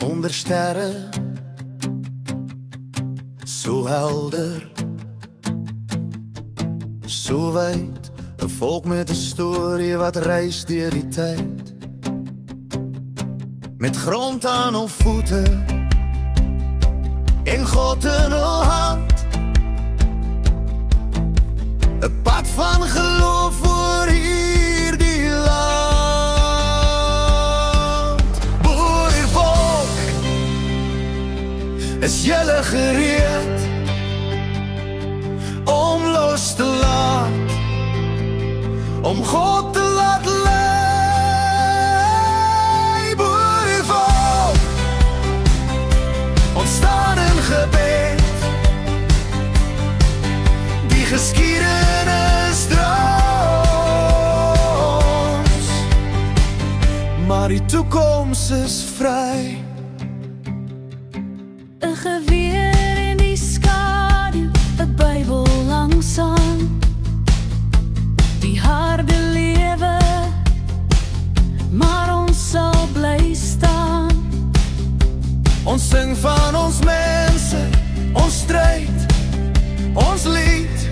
Onder sterren, so helder, so wyd, 'n volk met 'n storie wat reis deur die tyd. Met grond aan hul voete en God in hul hand, 'n pad van geloof oor hierdie land. Boerevolk, is julle gereed om los te laat, om God te laat lei? Boerevolk, ons staan in gebed, die geskiedenis dra ons, maar die toekoms is vry. 'n geweer in die skadu, 'n Bybel langs aan, die harde lewe, maar ons sal bly staan. Ons sing van ons mense, ons stryd, ons lied,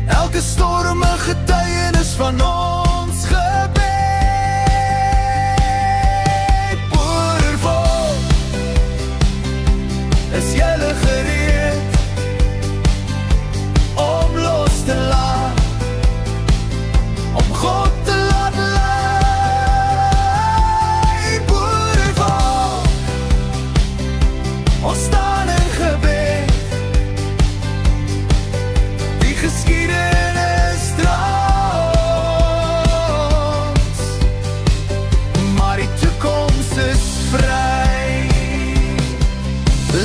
elke storm 'n getuienis van ons gebed. Boerevolk, is julle gereed om los te laat, om God te laat lei? Boerevolk, ons staan in gebed, die geskiedenis dra ons, maar die toekoms is vry.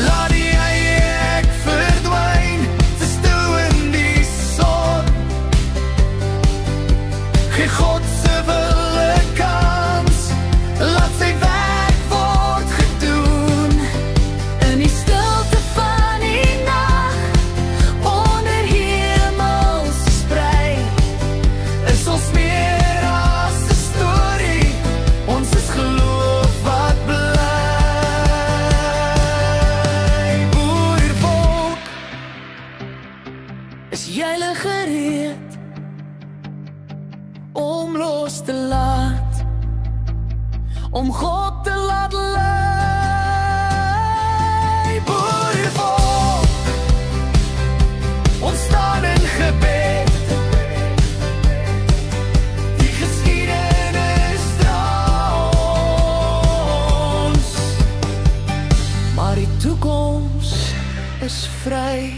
Laat die ek verdwyn, verstil in die son, gee God se wil 'n kans, laat sy werk word gedoen. In die stilte van die nag, onder hemels sprei, Is ons meer as 'n storie, ons is geloof wat bly. Boerevolk, is julle gereed om los te laat, om God te laat lei? Boerevolk, ons staan in gebed, die geskiedenis dra ons, maar die toekoms is vry.